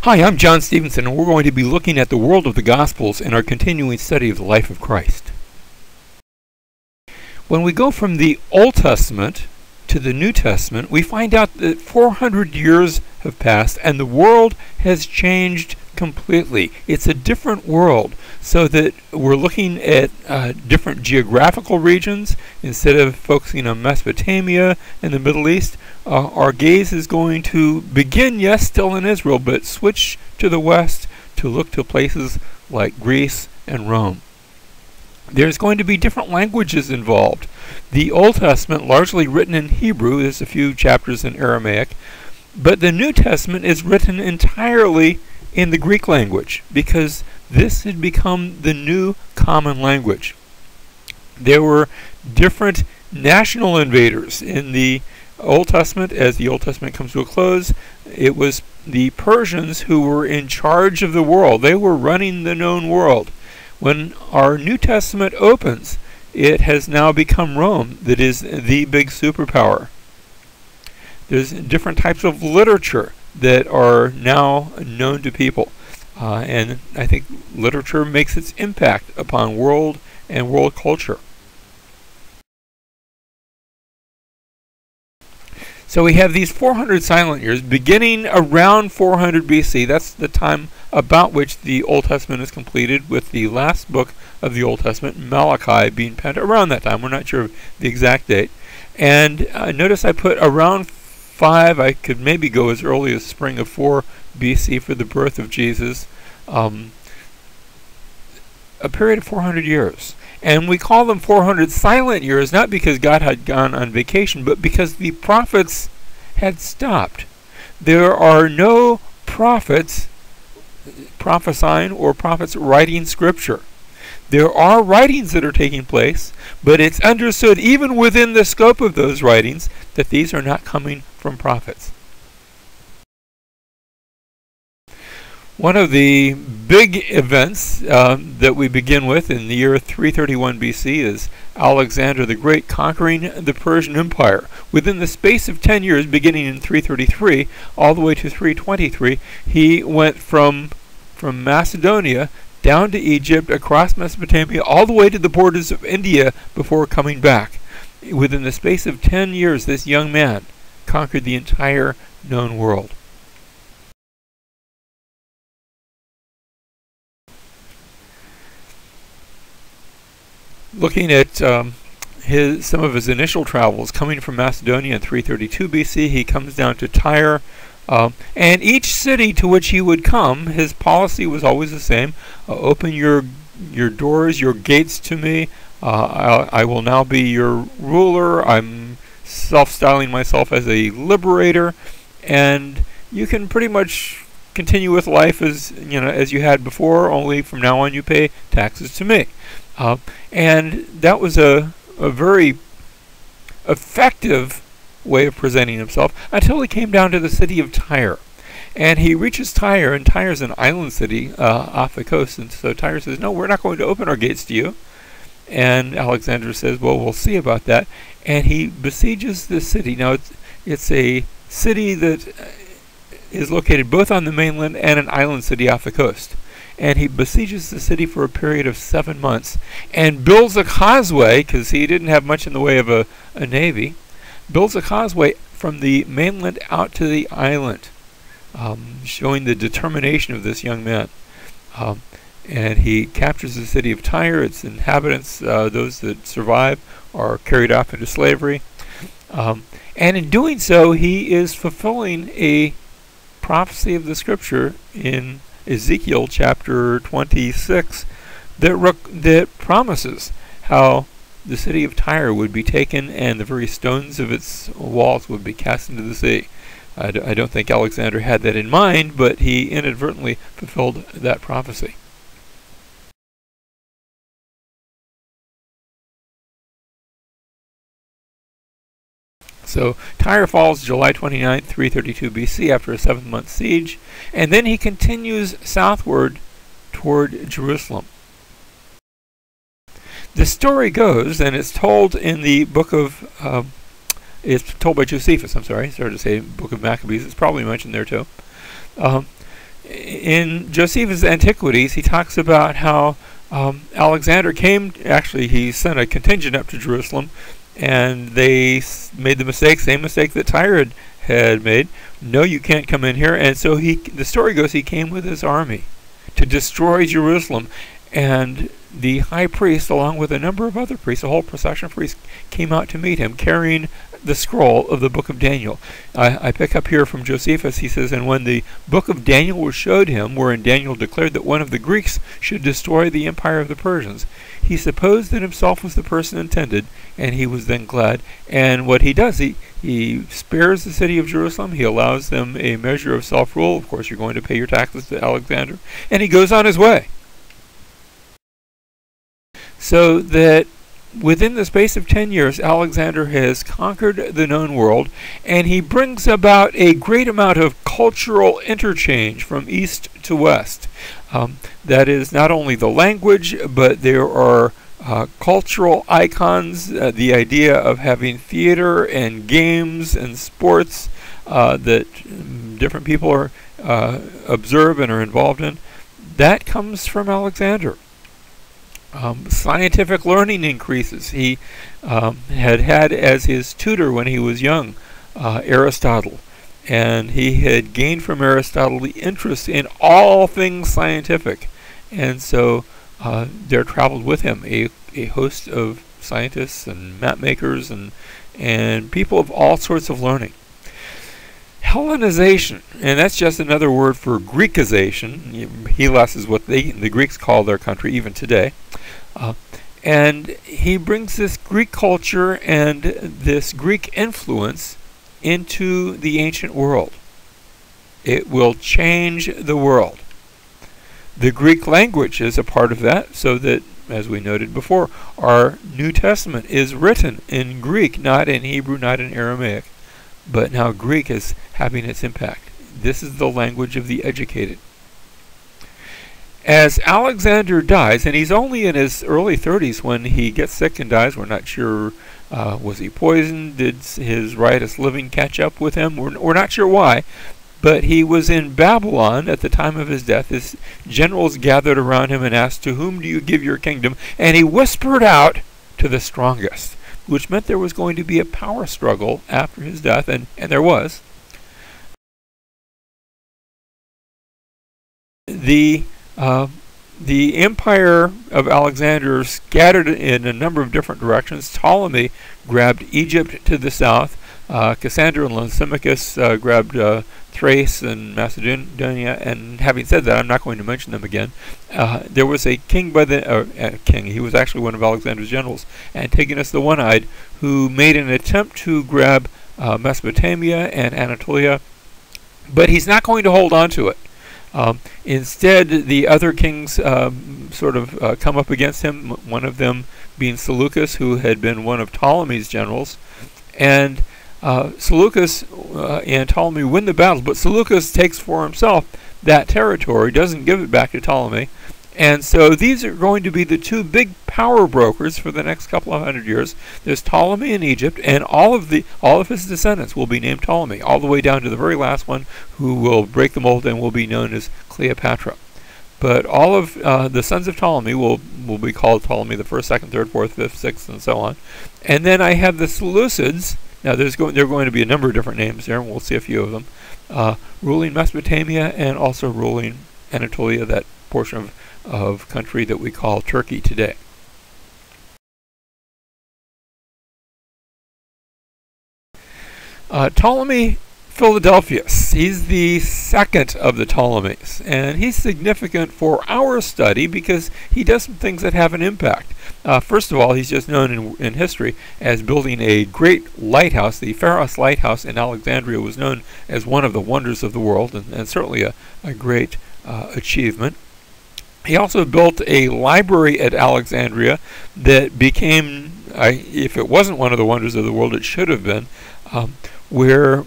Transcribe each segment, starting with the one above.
Hi, I'm John Stevenson, and we're going to be looking at the world of the Gospels in our continuing study of the life of Christ. When we go from the Old Testament to the New Testament, we find out that 400 years have passed and the world has changed completely. It's a different world, so that we're looking at different geographical regions. Instead of focusing on Mesopotamia and the Middle East, our gaze is going to begin, yes, still in Israel, but switch to the west to look to places like Greece and Rome. There's going to be different languages involved. The Old Testament, largely written in Hebrew, there's a few chapters in Aramaic, but the New Testament is written entirely in the Greek language, because this had become the new common language. There were different national invaders in the Old Testament. As the Old Testament comes to a close, it was the Persians who were in charge of the world. They were running the known world. When our New Testament opens, it has now become Rome that is the big superpower. There's different types of literature that are now known to people. And I think literature makes its impact upon world and world culture. So we have these 400 silent years beginning around 400 BC. That's the time about which the Old Testament is completed, with the last book of the Old Testament, Malachi, being penned around that time. We're not sure of the exact date. And notice I put around 5. I could maybe go as early as spring of 4 BC for the birth of Jesus. A period of 400 years. And we call them 400 silent years, not because God had gone on vacation, but because the prophets had stopped. There are no prophets prophesying or prophets writing scripture. There are writings that are taking place, but it's understood even within the scope of those writings that these are not coming from prophets. One of the big events that we begin with in the year 331 BC is Alexander the Great conquering the Persian Empire. Within the space of 10 years, beginning in 333 all the way to 323, he went from Macedonia down to Egypt, across Mesopotamia, all the way to the borders of India before coming back. Within the space of 10 years, this young man conquered the entire known world. Looking at some of his initial travels, coming from Macedonia in 332 BC, he comes down to Tyre, and each city to which he would come, his policy was always the same: open your doors, your gates to me. I will now be your ruler. I'm self-styling myself as a liberator, and you can pretty much continue with life as you had before. Only from now on, you pay taxes to me. And that was a very effective way of presenting himself until he came down to the city of Tyre. And he reaches Tyre, and Tyre's an island city off the coast. And so Tyre says, no, we're not going to open our gates to you. And Alexander says, well, we'll see about that. And he besieges the city. Now, it's a city that is located both on the mainland and an island city off the coast. And he besieges the city for a period of 7 months and builds a causeway, because he didn't have much in the way of a navy, builds a causeway from the mainland out to the island, showing the determination of this young man. And he captures the city of Tyre. Its inhabitants, those that survive, are carried off into slavery. And in doing so, he is fulfilling a prophecy of the scripture in Ezekiel chapter 26 that promises how the city of Tyre would be taken and the very stones of its walls would be cast into the sea. I don't think Alexander had that in mind, but he inadvertently fulfilled that prophecy. So Tyre falls July 29, 332 BC after a 7-month siege, and then he continues southward toward Jerusalem. The story goes, and it's told in the book of, it's told by Josephus, sorry to say book of Maccabees, it's probably mentioned there too. in Josephus' Antiquities, he talks about how Alexander came, actually he sent a contingent up to Jerusalem, and they made the same mistake that Tyre had made. No, you can't come in here. And so the story goes, he came with his army to destroy Jerusalem. And the high priest, along with a number of other priests, a whole procession of priests, came out to meet him, carrying the scroll of the book of Daniel. I pick up here from Josephus. He says, and when the book of Daniel was showed him, wherein Daniel declared that one of the Greeks should destroy the empire of the Persians, he supposed that himself was the person intended, and he was then glad. And what he does, he spares the city of Jerusalem. He allows them a measure of self-rule. Of course, you're going to pay your taxes to Alexander. And he goes on his way. So that within the space of 10 years, Alexander has conquered the known world, and he brings about a great amount of cultural interchange from east to west. That is not only the language, but there are cultural icons, the idea of having theater and games and sports that different people are observe and are involved in. That comes from Alexander. Scientific learning increases. He had as his tutor when he was young Aristotle, and he had gained from Aristotle the interest in all things scientific, and so there traveled with him a host of scientists and map makers and people of all sorts of learning. Hellenization, and that's just another word for Greekization. Hellas is what the Greeks call their country even today. And he brings this Greek culture and this Greek influence into the ancient world. It will change the world. The Greek language is a part of that, so that, as we noted before, our New Testament is written in Greek, not in Hebrew, not in Aramaic. But now Greek is having its impact. This is the language of the educated. As Alexander dies, and he's only in his early 30s when he gets sick and dies, we're not sure, was he poisoned? Did his riotous living catch up with him? We're not sure why, but he was in Babylon at the time of his death. His generals gathered around him and asked, "To whom do you give your kingdom?" And he whispered out, "To the strongest," which meant there was going to be a power struggle after his death, and there was. The empire of Alexander scattered in a number of different directions. Ptolemy grabbed Egypt to the south. Cassander and Lysimachus grabbed Thrace and Macedonia, and having said that, I'm not going to mention them again. There was a king by the king. He was actually one of Alexander's generals, Antigonus the One-Eyed, who made an attempt to grab Mesopotamia and Anatolia, but he's not going to hold on to it. Instead, the other kings sort of come up against him, one of them being Seleucus, who had been one of Ptolemy's generals. And Seleucus and Ptolemy win the battles, but Seleucus takes for himself that territory, doesn't give it back to Ptolemy. And so these are going to be the two big power brokers for the next couple of hundred years. There's Ptolemy in Egypt, and all of his descendants will be named Ptolemy, all the way down to the very last one, who will break the mold and will be known as Cleopatra. But all of the sons of Ptolemy will be called Ptolemy the first, second, third, fourth, fifth, sixth, and so on. And then I have the Seleucids. Now there are going to be a number of different names there, and we'll see a few of them, ruling Mesopotamia and also ruling Anatolia, that portion of country that we call Turkey today. Ptolemy Philadelphus, he's the second of the Ptolemies, and he's significant for our study because he does some things that have an impact. First of all, he's just known in history as building a great lighthouse. The Pharos Lighthouse in Alexandria was known as one of the wonders of the world, and certainly a great achievement. He also built a library at Alexandria that became, if it wasn't one of the wonders of the world, it should have been, where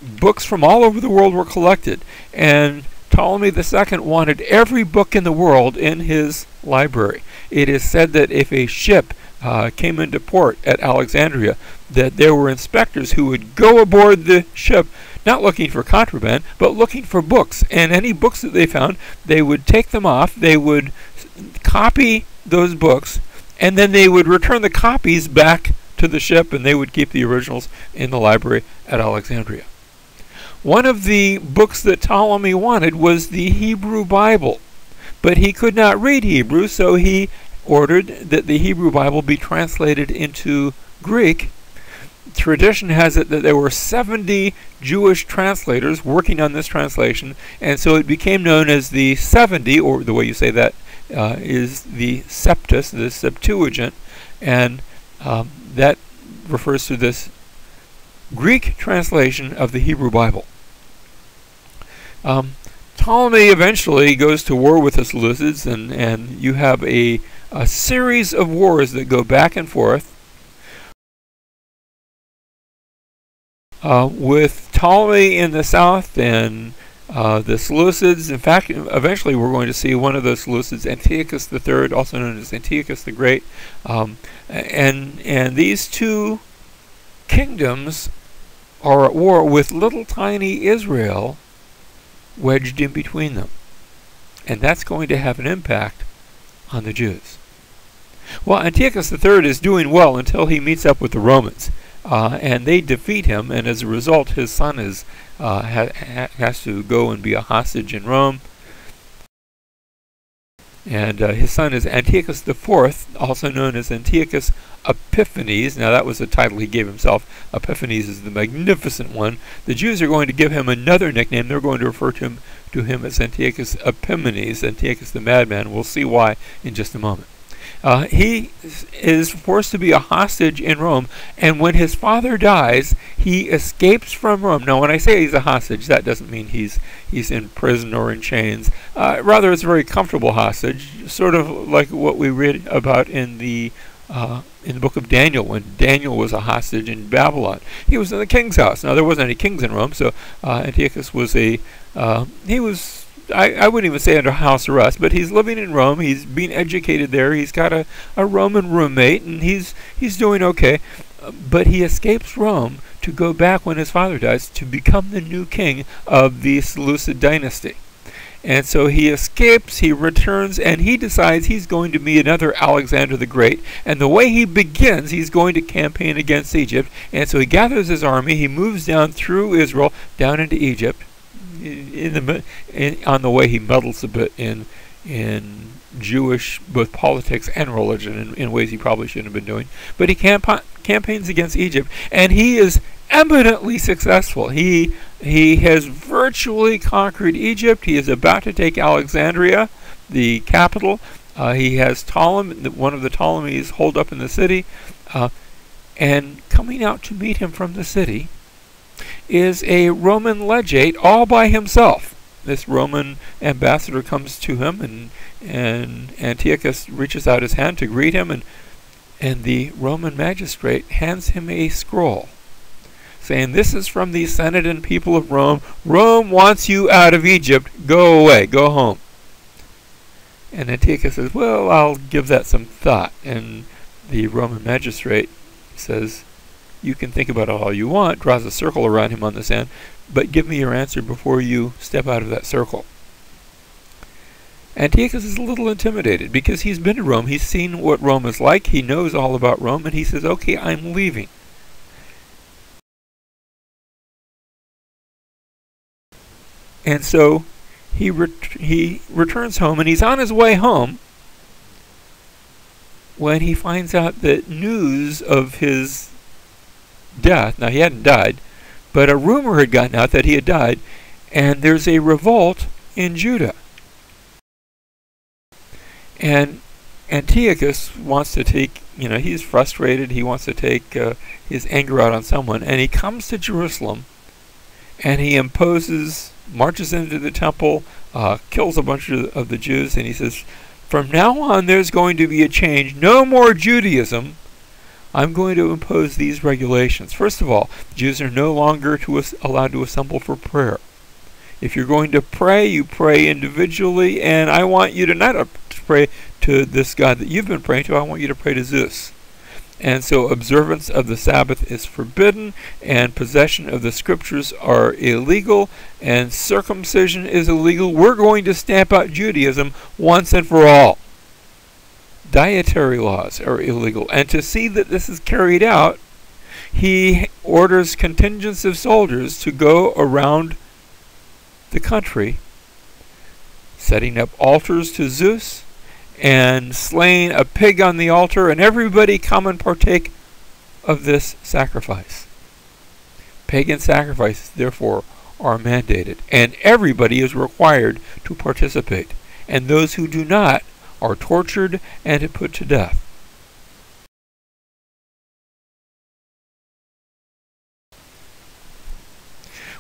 books from all over the world were collected. And Ptolemy II wanted every book in the world in his library. It is said that if a ship came into port at Alexandria, that there were inspectors who would go aboard the ship not looking for contraband, but looking for books. And any books that they found, they would take them off, they would copy those books, and then they would return the copies back to the ship, and they would keep the originals in the library at Alexandria. One of the books that Ptolemy wanted was the Hebrew Bible, but he could not read Hebrew, so he ordered that the Hebrew Bible be translated into Greek. Tradition has it that there were 70 Jewish translators working on this translation, and so it became known as the 70, or the way you say that is the Septus, the Septuagint, and that refers to this Greek translation of the Hebrew Bible. Ptolemy eventually goes to war with the Seleucids, and you have a series of wars that go back and forth with Ptolemy in the south and the Seleucids. In fact, eventually we're going to see one of those Seleucids, Antiochus III, also known as Antiochus the Great, and these two kingdoms are at war with little tiny Israel wedged in between them. And that's going to have an impact on the Jews. Well, Antiochus III is doing well until he meets up with the Romans. And they defeat him, and as a result his son is has to go and be a hostage in Rome. And his son is Antiochus IV, also known as Antiochus Epiphanes. Now that was the title he gave himself. Epiphanes is the Magnificent One. The Jews are going to give him another nickname. They're going to refer to him as Antiochus Epimanes, Antiochus the Madman. We'll see why in just a moment. He is forced to be a hostage in Rome, and when his father dies, he escapes from Rome. Now, when I say he's a hostage, that doesn't mean he's in prison or in chains. Rather, it's a very comfortable hostage, sort of like what we read about in the book of Daniel, when Daniel was a hostage in Babylon. He was in the king's house. Now, there wasn't any kings in Rome, so Antiochus was I wouldn't even say under house arrest, but he's living in Rome. He's being educated there. He's got a Roman roommate, and he's doing okay. But he escapes Rome to go back when his father dies to become the new king of the Seleucid dynasty. And so he escapes, he returns, and he decides he's going to be another Alexander the Great. And the way he begins, he's going to campaign against Egypt. And so he gathers his army, he moves down through Israel, down into Egypt. On the way, he meddles a bit in Jewish both politics and religion in ways he probably shouldn't have been doing. But he campaigns against Egypt, and he is eminently successful. He has virtually conquered Egypt. He is about to take Alexandria, the capital. He has one of the Ptolemies holed up in the city, and coming out to meet him from the city is a Roman legate all by himself. This Roman ambassador comes to him, and Antiochus reaches out his hand to greet him, and the Roman magistrate hands him a scroll saying, "This is from the Senate and people of Rome. Rome wants you out of Egypt. Go away. Go home." And Antiochus says, "Well, I'll give that some thought." And the Roman magistrate says, "You can think about it all you want," draws a circle around him on the sand, "but give me your answer before you step out of that circle." Antiochus is a little intimidated because he's been to Rome. He's seen what Rome is like. He knows all about Rome, and he says, "Okay, I'm leaving." And so he returns home, and he's on his way home when he finds out that news of his death. Now, he hadn't died, but a rumor had gotten out that he had died, and there's a revolt in Judah. And Antiochus wants to take, he's frustrated, he wants to take his anger out on someone, and he comes to Jerusalem, and he marches into the temple, kills a bunch of the Jews, and he says, "From now on there's going to be a change, no more Judaism. I'm going to impose these regulations. First of all, Jews are no longer allowed to assemble for prayer. If you're going to pray, you pray individually, and I want you to not pray to this God that you've been praying to. I want you to pray to Zeus. and so observance of the Sabbath is forbidden, and possession of the scriptures are illegal, and circumcision is illegal. We're going to stamp out Judaism once and for all. Dietary laws are illegal, and to see that this is carried out, he orders contingents of soldiers to go around the country, setting up altars to Zeus, and slaying a pig on the altar, and everybody come and partake of this sacrifice. Pagan sacrifices, therefore, are mandated, and everybody is required to participate, and those who do not are tortured and put to death.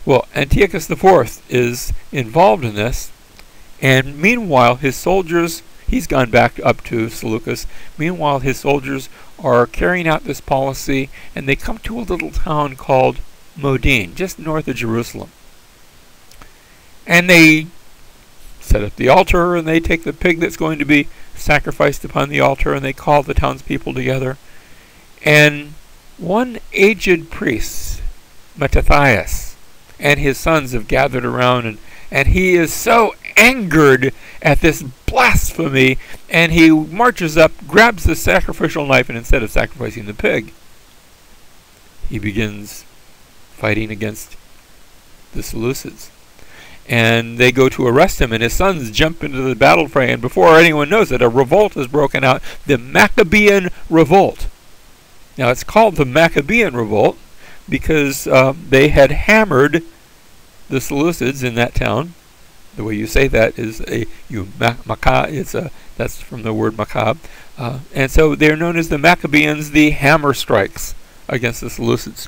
Well, Antiochus IV is involved in this, and meanwhile his soldiers, he's gone back up to Seleucus, meanwhile his soldiers are carrying out this policy, and they come to a little town called Modin, just north of Jerusalem. And they set up the altar, and they take the pig that's going to be sacrificed upon the altar, and they call the townspeople together. And one aged priest, Mattathias, and his sons have gathered around, and he is so angered at this blasphemy, and he marches up, grabs the sacrificial knife, and instead of sacrificing the pig, he begins fighting against the Seleucids. And they go to arrest him, and his sons jump into the battle fray, and before anyone knows it, a revolt has broken out, the Maccabean Revolt. Now it's called the Maccabean Revolt because they had hammered the Seleucids in that town. The way you say that is that's from the word macabre, and so they're known as the Maccabeans, the hammer strikes against the Seleucids.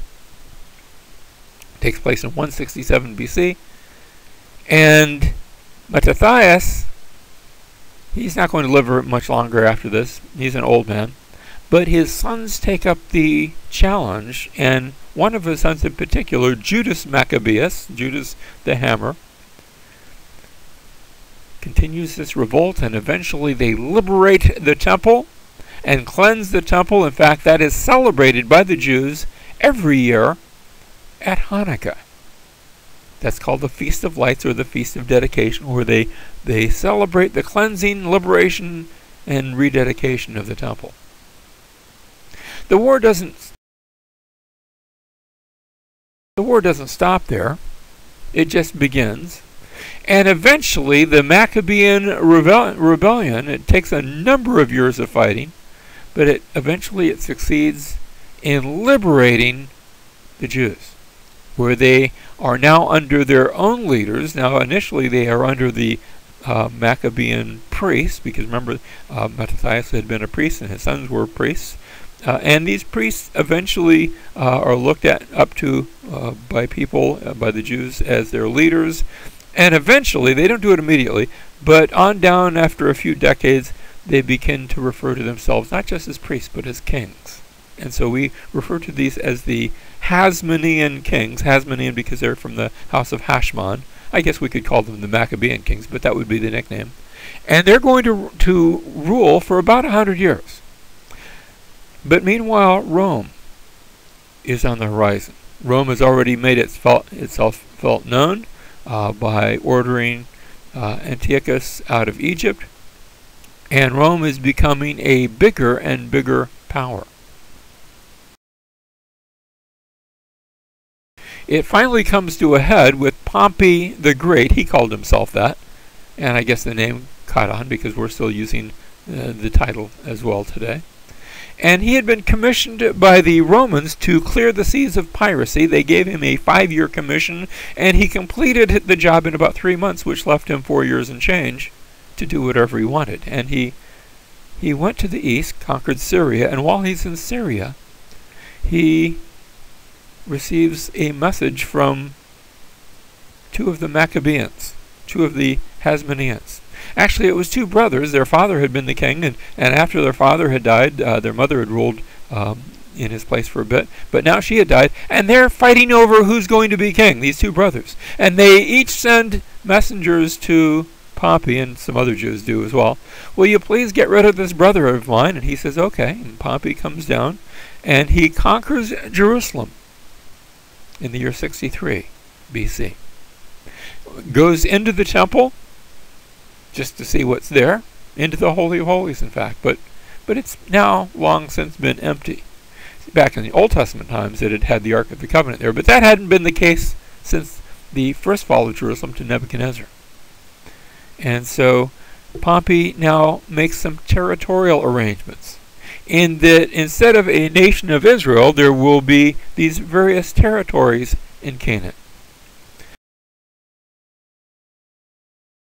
It takes place in 167 BC. And Mattathias, he's not going to live much longer after this. He's an old man. But his sons take up the challenge, and one of his sons in particular, Judas Maccabeus, Judas the Hammer, continues this revolt, and eventually they liberate the temple and cleanse the temple. In fact, that is celebrated by the Jews every year at Hanukkah. That's called the Feast of Lights, or the Feast of Dedication, where they celebrate the cleansing, liberation, and rededication of the temple. The war doesn't stop there. It just begins. And eventually the Maccabean rebellion, it takes a number of years of fighting, but eventually it succeeds in liberating the Jews, where they are now under their own leaders. Now initially they are under the Maccabean priests, because remember Mattathias had been a priest and his sons were priests. And these priests eventually are looked up to by people, by the Jews, as their leaders. And eventually, they don't do it immediately, but on down after a few decades, they begin to refer to themselves not just as priests, but as kings. And so we refer to these as the Hasmonean kings. Hasmonean because they're from the house of Hashmon. I guess we could call them the Maccabean kings, but that would be the nickname. And they're going to rule for about 100 years. But meanwhile, Rome is on the horizon. Rome has already made itself felt known by ordering Antiochus out of Egypt, and Rome is becoming a bigger and bigger power. It finally comes to a head with Pompey the Great. He called himself that, and I guess the name caught on because we're still using the title as well today. And he had been commissioned by the Romans to clear the seas of piracy. They gave him a 5-year commission, and he completed the job in about 3 months, which left him 4 years and change to do whatever he wanted. And he went to the east, conquered Syria, and while he's in Syria, he receives a message from 2 of the Maccabeans, 2 of the Hasmoneans. Actually, it was 2 brothers. Their father had been the king, and after their father had died, their mother had ruled in his place for a bit, but now she had died, and they're fighting over who's going to be king, these 2 brothers. And they each send messengers to Pompey, and some other Jews do as well, will you please get rid of this brother of mine? And he says, okay. And Pompey comes down, and he conquers Jerusalem in the year 63 BC. Goes into the temple just to see what's there, into the Holy of Holies, in fact, but it's now long since been empty. Back in the Old Testament times, it had had the Ark of the Covenant there, but that hadn't been the case since the first fall of Jerusalem to Nebuchadnezzar. And so Pompey now makes some territorial arrangements, in that instead of a nation of Israel, there will be these various territories in Canaan.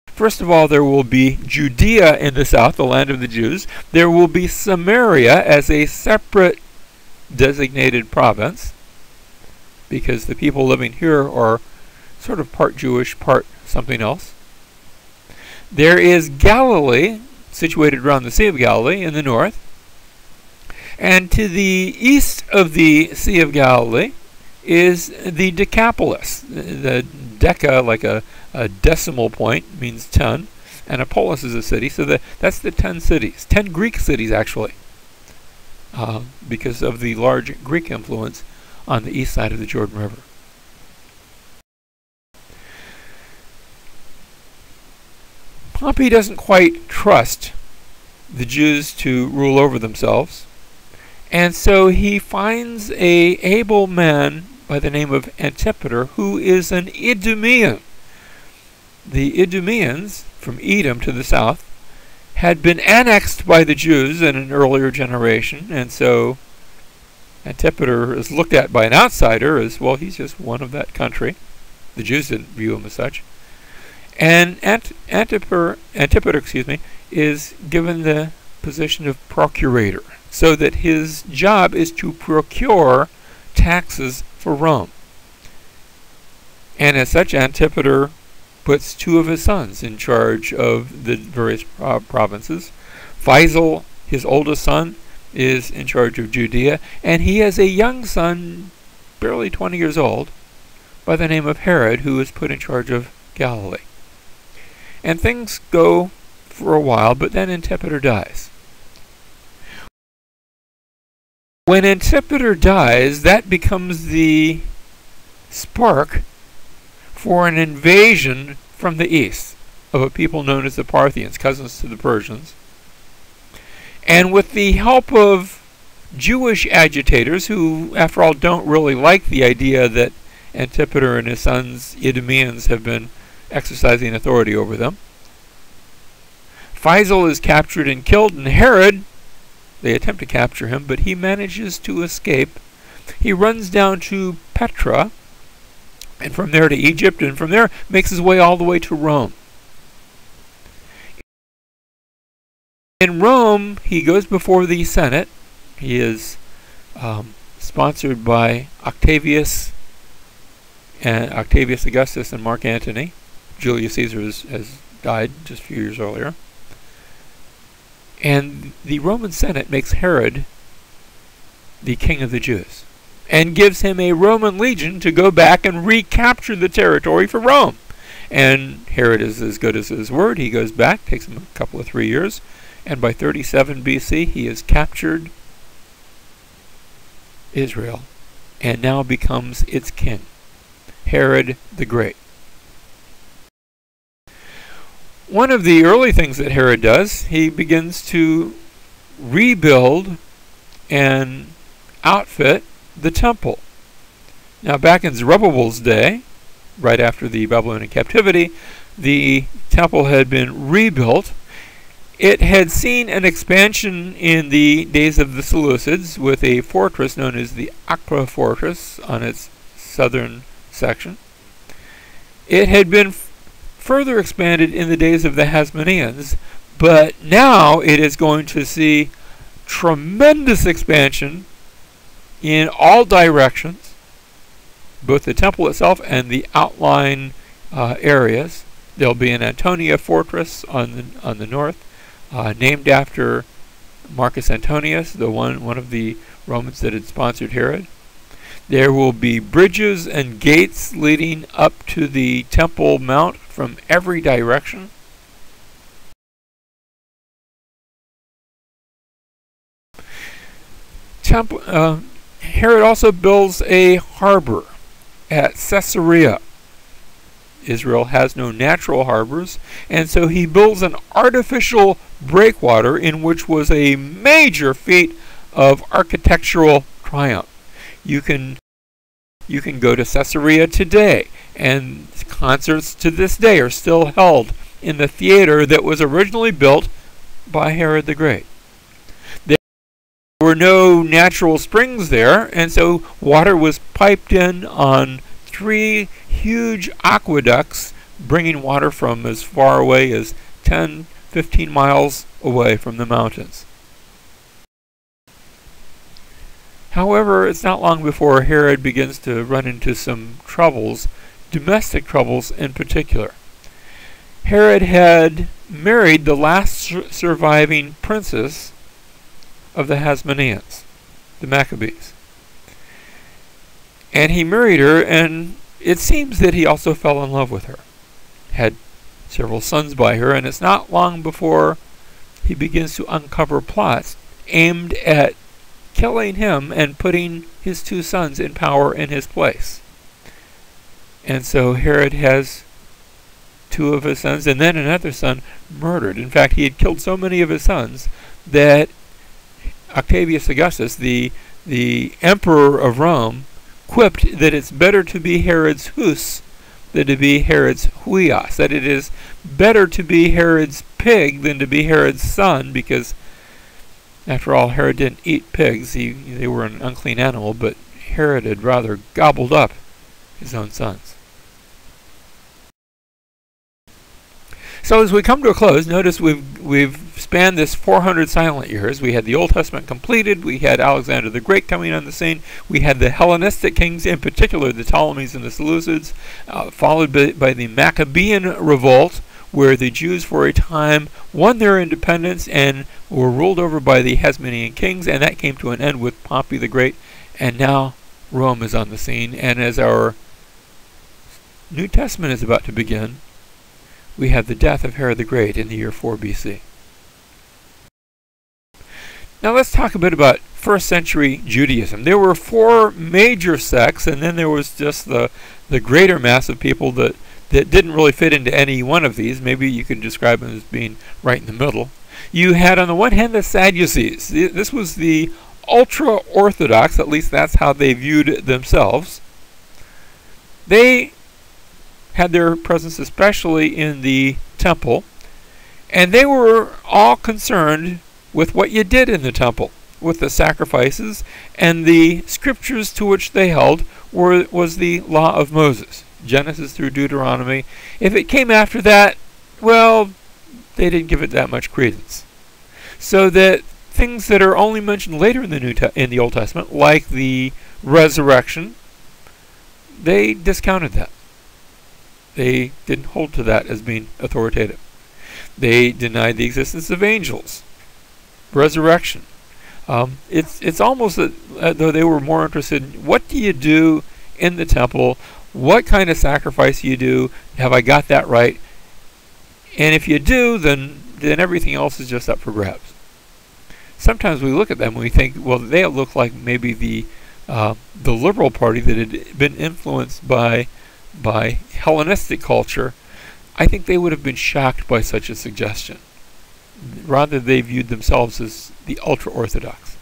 First of all, there will be Judea in the south, the land of the Jews. There will be Samaria as a separate designated province, because the people living here are sort of part Jewish, part something else. There is Galilee, situated around the Sea of Galilee in the north. And to the east of the Sea of Galilee is the Decapolis. The deca, like a decimal point, means 10, and a polis is a city, so that's the 10 cities. 10 Greek cities, actually, because of the large Greek influence on the east side of the Jordan River. Pompey doesn't quite trust the Jews to rule over themselves, and so he finds an able man by the name of Antipater, who is an Idumean. The Idumeans, from Edom to the south, had been annexed by the Jews in an earlier generation, and so Antipater is looked at by an outsider as, well, he's just one of that country. The Jews didn't view him as such. And Antipater, is given the position of procurator, so that his job is to procure taxes for Rome. And as such, Antipater puts two of his sons in charge of the various provinces. Faisal, his oldest son, is in charge of Judea, and he has a young son, barely 20 years old, by the name of Herod, who is put in charge of Galilee. And things go for a while, but then Antipater dies. When Antipater dies, that becomes the spark for an invasion from the east of a people known as the Parthians, cousins to the Persians. And with the help of Jewish agitators, who, after all, don't really like the idea that Antipater and his sons, Idumeans, have been exercising authority over them, Faisal is captured and killed, and Herod, they attempt to capture him, but he manages to escape. He runs down to Petra, and from there to Egypt, and from there makes his way all the way to Rome. In Rome, he goes before the Senate. He is sponsored by Octavius Augustus and Mark Antony. Julius Caesar has died just a few years earlier. And the Roman Senate makes Herod the king of the Jews, and gives him a Roman legion to go back and recapture the territory for Rome. And Herod is as good as his word. He goes back, takes him a couple of 3 years, and by 37 BC he has captured Israel and now becomes its king, Herod the Great. One of the early things that Herod does, he begins to rebuild and outfit the temple. Now, back in Zerubbabel's day, right after the Babylonian captivity, the temple had been rebuilt. It had seen an expansion in the days of the Seleucids, with a fortress known as the Acra Fortress on its southern section. It had been further expanded in the days of the Hasmoneans, but now it is going to see tremendous expansion in all directions, both the temple itself and the outlying areas. There'll be an Antonia fortress on the north, named after Marcus Antonius, one of the Romans that had sponsored Herod. There will be bridges and gates leading up to the Temple Mount from every direction. Herod also builds a harbor at Caesarea. Israel has no natural harbors, and so he builds an artificial breakwater, in which was a major feat of architectural triumph. You can go to Caesarea today, and concerts to this day are still held in the theater that was originally built by Herod the Great. There were no natural springs there, and so water was piped in on 3 huge aqueducts, bringing water from as far away as 10, 15 miles away from the mountains. However, it's not long before Herod begins to run into some troubles, domestic troubles in particular. Herod had married the last surviving princess of the Hasmoneans, the Maccabees. And he married her, and it seems that he also fell in love with her. Had several sons by her, and it's not long before he begins to uncover plots aimed at killing him and putting his 2 sons in power in his place. And so Herod has 2 of his sons, and then another son murdered. In fact, he had killed so many of his sons that Octavius Augustus, the emperor of Rome, quipped that it's better to be Herod's hus than to be Herod's huios, that it is better to be Herod's pig than to be Herod's son, because after all, Herod didn't eat pigs. They were an unclean animal, but Herod had rather gobbled up his own sons. So as we come to a close, notice we've spanned this 400 silent years. We had the Old Testament completed. We had Alexander the Great coming on the scene. We had the Hellenistic kings, in particular the Ptolemies and the Seleucids, followed by the Maccabean revolt, where the Jews for a time won their independence and were ruled over by the Hasmonean kings, and that came to an end with Pompey the Great. And now Rome is on the scene, and as our New Testament is about to begin, we have the death of Herod the Great in the year 4 BC. Now let's talk a bit about first century Judaism. There were 4 major sects, and then there was just the greater mass of people that didn't really fit into any one of these. Maybe you could describe them as being right in the middle. You had, on the one hand, the Sadducees. This was the ultra-Orthodox, at least that's how they viewed themselves. They had their presence especially in the temple, and they were all concerned with what you did in the temple, with the sacrifices, and the scriptures to which they held was the law of Moses, Genesis through Deuteronomy. If it came after that, well, they didn't give it that much credence. So that things that are only mentioned later in the Old Testament, like the resurrection, they discounted that. They didn't hold to that as being authoritative. They denied the existence of angels, resurrection. It's almost though they were more interested in what do you do in the temple, what kind of sacrifice do you do, have I got that right? And if you do, then everything else is just up for grabs. Sometimes we look at them and we think, well, they look like maybe the liberal party that had been influenced by Hellenistic culture. I think they would have been shocked by such a suggestion. Rather, they viewed themselves as the ultra-Orthodox.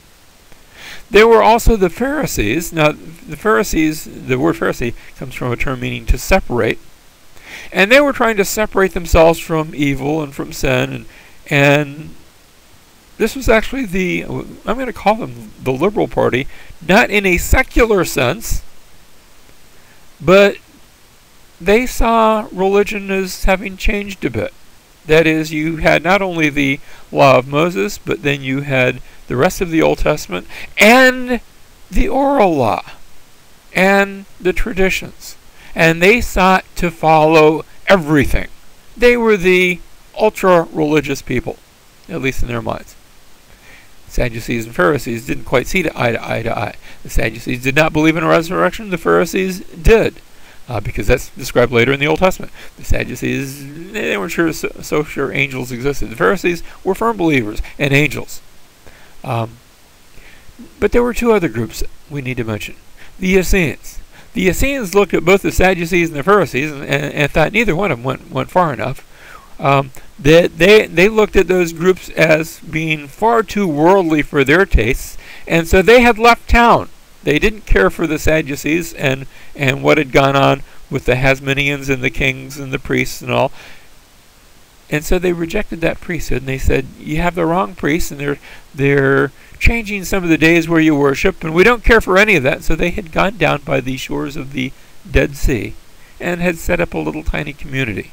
There were also the Pharisees. Now, the Pharisees, the word Pharisee comes from a term meaning to separate. And they were trying to separate themselves from evil and from sin. And this was actually I'm going to call them the liberal party, not in a secular sense, but they saw religion as having changed a bit. That is, you had not only the law of Moses, but then you had the rest of the Old Testament and the oral law and the traditions. And they sought to follow everything. They were the ultra-religious people, at least in their minds. Sadducees and Pharisees didn't quite see eye to eye. The Sadducees did not believe in a resurrection. The Pharisees did. Because that's described later in the Old Testament. The Sadducees, they weren't so sure angels existed. The Pharisees were firm believers in angels. But there were two other groups we need to mention. The Essenes. The Essenes looked at both the Sadducees and the Pharisees and thought neither one of them went far enough. They looked at those groups as being far too worldly for their tastes, and so they had left town. They didn't care for the Sadducees and what had gone on with the Hasmoneans and the kings and the priests and all. And so they rejected that priesthood, and they said, you have the wrong priests, and they're changing some of the days where you worship, and we don't care for any of that. So they had gone down by the shores of the Dead Sea and had set up a little tiny community.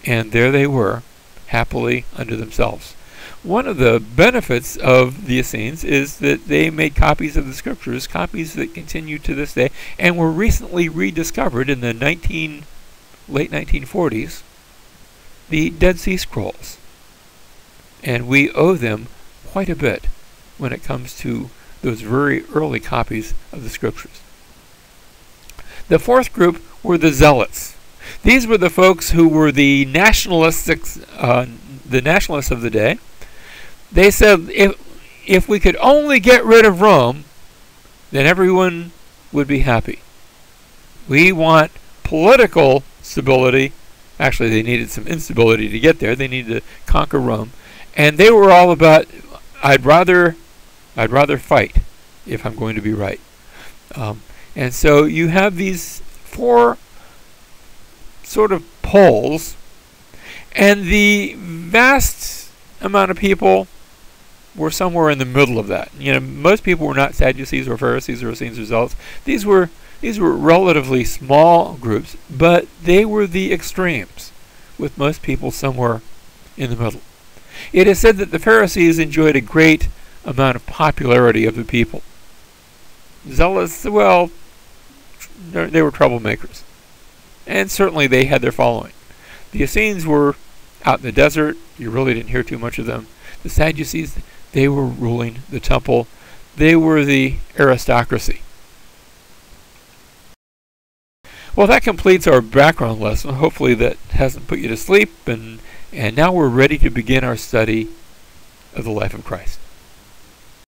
And there they were, happily unto themselves. One of the benefits of the Essenes is that they made copies of the scriptures, copies that continue to this day, and were recently rediscovered in the late 1940s, the Dead Sea Scrolls. And we owe them quite a bit when it comes to those very early copies of the scriptures. The fourth group were the Zealots. These were the folks who were the nationalists of the day. They said if we could only get rid of Rome, then everyone would be happy. We want political stability. Actually, they needed some instability to get there. They needed to conquer Rome. And they were all about, I'd rather fight if I'm going to be right. And so you have these four sort of poles, and the vast amount of people were somewhere in the middle of that. You know, most people were not Sadducees or Pharisees or Essenes or Zealots. These were relatively small groups, but they were the extremes, with most people somewhere in the middle. It is said that the Pharisees enjoyed a great amount of popularity of the people. Zealots, well, they were troublemakers. And certainly they had their following. The Essenes were out in the desert. You really didn't hear too much of them. The Sadducees, they were ruling the temple. They were the aristocracy. Well, that completes our background lesson. Hopefully that hasn't put you to sleep. And now we're ready to begin our study of the life of Christ.